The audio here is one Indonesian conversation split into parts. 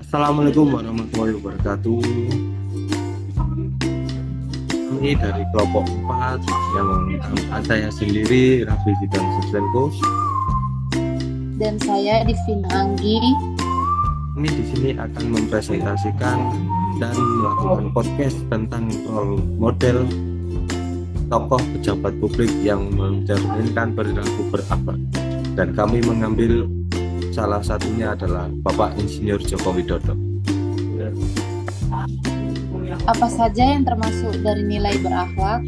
Assalamualaikum warahmatullahi wabarakatuh. Kami dari kelompok 4 yang saya sendiri Raffi dan Susenko. Dan saya Divina Anggi. Kami di sini akan mempresentasikan dan melakukan podcast tentang role model tokoh pejabat publik yang mencerminkan perilaku berakhlak. Dan kami mengambil salah satunya adalah Bapak Insinyur Joko Widodo. Apa saja yang termasuk dari nilai berakhlak?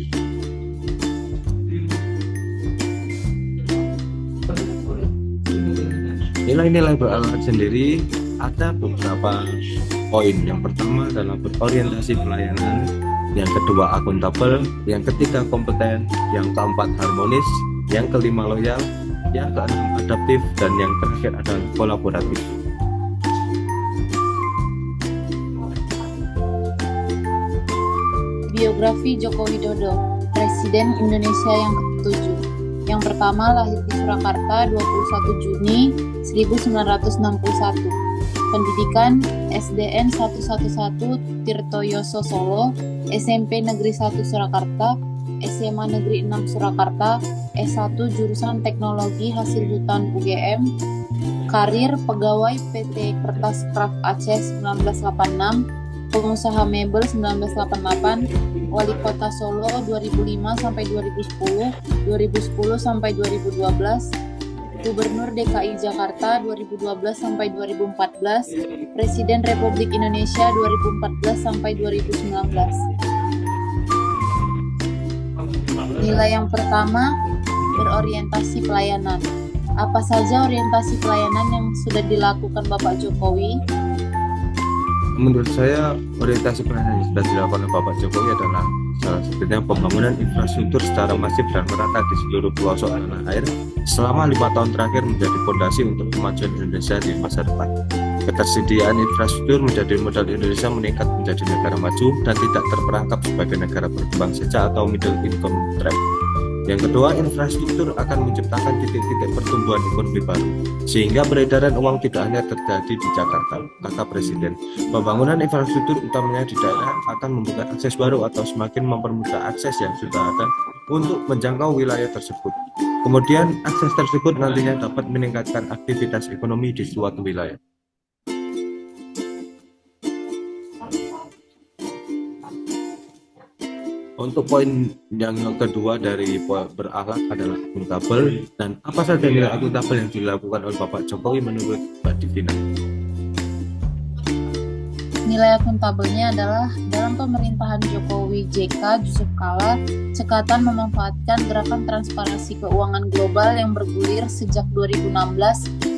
Nilai-nilai berakhlak sendiri ada beberapa poin. Yang pertama adalah berorientasi pelayanan, yang kedua akuntabel, yang ketiga kompeten, yang keempat harmonis, yang kelima loyal, yang keenam adaptif, dan yang terakhir adalah kolaboratif. Biografi Joko Widodo, Presiden Indonesia yang ke-7. Yang pertama lahir di Surakarta 21 Juni 1961. Pendidikan SDN 111 Tirtoyoso Solo, SMP Negeri 1 Surakarta, SMA Negeri 6 Surakarta, S1 jurusan Teknologi Hasil Hutan UGM. Karir pegawai PT Kertas Kraft Aceh 1986, pengusaha mebel 1988, wali kota Solo 2005 sampai 2010, 2010 sampai 2012, Gubernur DKI Jakarta 2012 sampai 2014, Presiden Republik Indonesia 2014 sampai 2019. Nilai yang pertama, berorientasi pelayanan. Apa saja orientasi pelayanan yang sudah dilakukan Bapak Jokowi? Menurut saya, orientasi pelayanan yang sudah dilakukan oleh Bapak Jokowi adalah salah satunya pembangunan infrastruktur secara masif dan merata di seluruh pelosok tanah air selama 5 tahun terakhir menjadi fondasi untuk kemajuan Indonesia di masa depan. Ketersediaan infrastruktur menjadi modal Indonesia meningkat menjadi negara maju dan tidak terperangkap sebagai negara berkembang saja atau middle income trap. Yang kedua, infrastruktur akan menciptakan titik-titik pertumbuhan ekonomi baru, sehingga peredaran uang tidak hanya terjadi di Jakarta, kata Presiden. Pembangunan infrastruktur utamanya di daerah akan membuka akses baru atau semakin mempermudah akses yang sudah ada untuk menjangkau wilayah tersebut. Kemudian, akses tersebut nantinya dapat meningkatkan aktivitas ekonomi di suatu wilayah. Untuk poin yang kedua dari berakhlak adalah akuntabel, dan apa saja nilai akuntabel yang dilakukan oleh Bapak Jokowi menurut Mbak Divina? Nilai akuntabelnya adalah dalam pemerintahan Jokowi JK Yusuf Kala, cekatan memanfaatkan gerakan transparansi keuangan global yang bergulir sejak 2016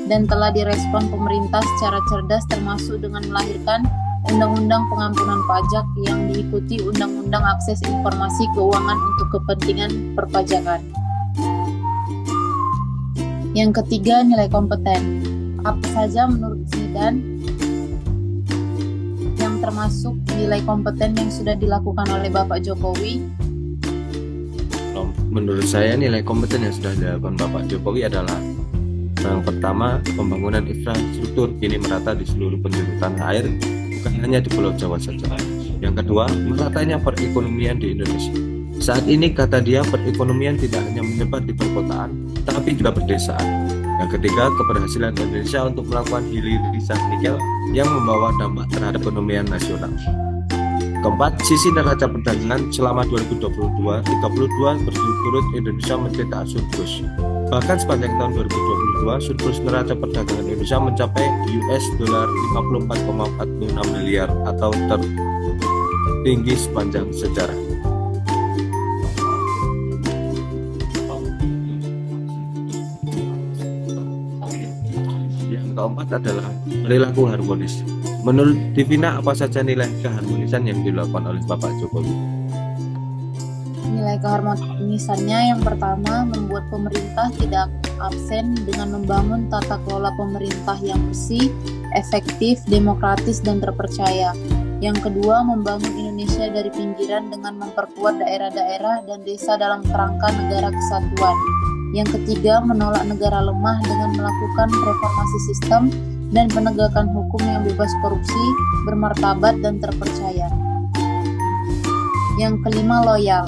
dan telah direspon pemerintah secara cerdas termasuk dengan melahirkan Undang-Undang Pengampunan Pajak yang diikuti Undang-Undang Akses Informasi Keuangan untuk kepentingan perpajakan. Yang ketiga, nilai kompeten. Apa saja menurut Zidan yang termasuk nilai kompeten yang sudah dilakukan oleh Bapak Jokowi? Menurut saya nilai kompeten yang sudah dilakukan Bapak Jokowi adalah yang pertama, pembangunan infrastruktur kini merata di seluruh penjuru tanah air, bukan hanya di Pulau Jawa saja. Yang kedua, meratanya perekonomian di Indonesia. Saat ini, kata dia, perekonomian tidak hanya menyebar di perkotaan, tapi juga perdesaan. Yang ketiga, keberhasilan Indonesia untuk melakukan hilirisasi nikel yang membawa dampak terhadap perekonomian nasional. Keempat, sisi neraca perdagangan selama 2022 berturut-turut Indonesia mencetak surplus. Bahkan sepanjang tahun 2022, surplus neraca perdagangan Indonesia mencapai US dollar 54,46 miliar atau tertinggi sepanjang sejarah. Yang keempat adalah perilaku harmonis. Menurut Divina, apa saja nilai keharmonisan yang dilakukan oleh Bapak Jokowi? Nilai keharmonisannya yang pertama, membuat pemerintah tidak absen dengan membangun tata kelola pemerintah yang bersih, efektif, demokratis, dan terpercaya. Yang kedua, membangun Indonesia dari pinggiran dengan memperkuat daerah-daerah dan desa dalam kerangka negara kesatuan. Yang ketiga, menolak negara lemah dengan melakukan reformasi sistem dan penegakan hukum yang bebas korupsi, bermartabat, dan terpercaya. Yang kelima, loyal.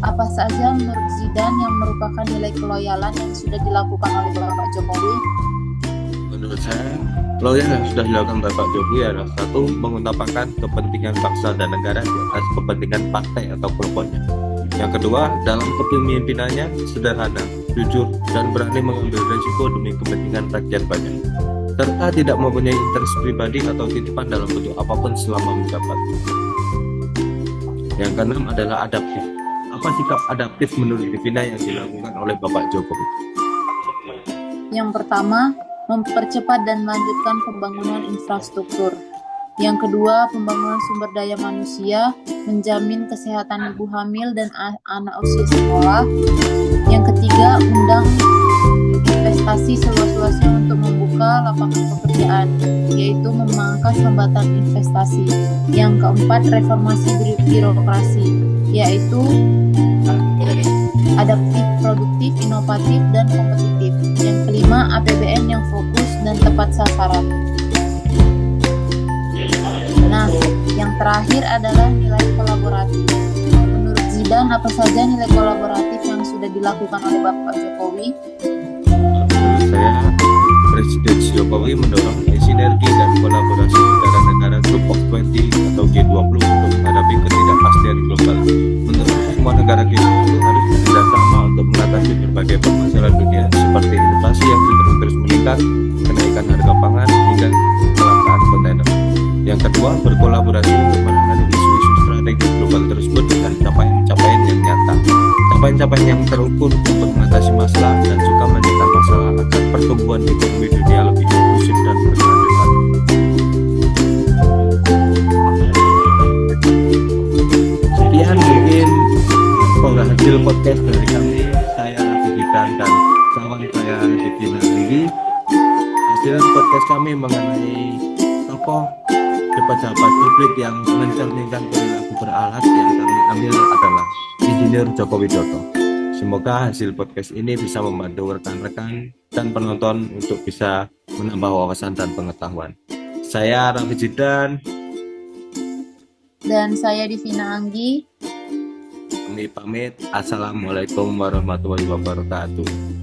Apa saja menurut Zidane yang merupakan nilai keloyalan yang sudah dilakukan oleh Bapak Jokowi? Menurut saya, loyal yang sudah dilakukan Bapak Jokowi adalah satu, mengutamakan kepentingan bangsa dan negara di atas kepentingan partai atau kelompoknya. Yang kedua, dalam kepemimpinannya sederhana, jujur, dan berani mengambil risiko demi kepentingan rakyat banyak, serta tidak mempunyai interest pribadi atau titipan dalam bentuk apapun selama menjabat. Yang keenam adalah adaptif. Apa sikap adaptif menurut Divina yang dilakukan oleh Bapak Jokowi? Yang pertama, mempercepat dan melanjutkan pembangunan infrastruktur. Yang kedua, pembangunan sumber daya manusia, menjamin kesehatan ibu hamil dan anak usia sekolah. Yang ketiga, undang investasi seluas-luasnya untuk membuka lapangan pekerjaan, yaitu memangkas hambatan investasi. Yang keempat, reformasi birokrasi, yaitu adaptif, produktif, inovatif, dan kompetitif. Yang kelima, APBN yang fokus dan tepat sasaran. Nah, yang terakhir adalah nilai kolaboratif. Menurut Zidane, apa saja nilai kolaboratif yang sudah dilakukan oleh Bapak Jokowi? Menurut saya, Presiden Jokowi mendorong sinergi dan kolaborasi negara-negara Group of 20 atau G20 untuk menghadapi ketidakpastian global. Menurut semua negara G20 harus bekerjasama untuk mengatasi berbagai permasalahan dunia seperti inflasi yang terus meningkat, kenaikan harga pangan, hingga kelangkaan kontainer. Yang kedua, berkolaborasi untuk menangani isu-isu strategis global tersebut dengan capaian-capaian yang nyata, capaian-capaian yang terukur untuk mengatasi masalah dan juga menyelesaikan masalah agar pertumbuhan ekonomi dunia lebih inklusif dan berkelanjutan. Sekian mungkin hasil podcast dari kami, saya Didikan dan kawan saya Divina Anggi. Hasil podcast kami mengenai tokoh pejabat publik yang mencerminkan perilaku beralat yang kami ambil adalah Insinyur Joko Widodo. Semoga hasil podcast ini bisa membantu rekan-rekan dan penonton untuk bisa menambah wawasan dan pengetahuan. Saya Raffi Zidan dan saya Divina Anggi. Kami pamit. Assalamualaikum warahmatullahi wabarakatuh.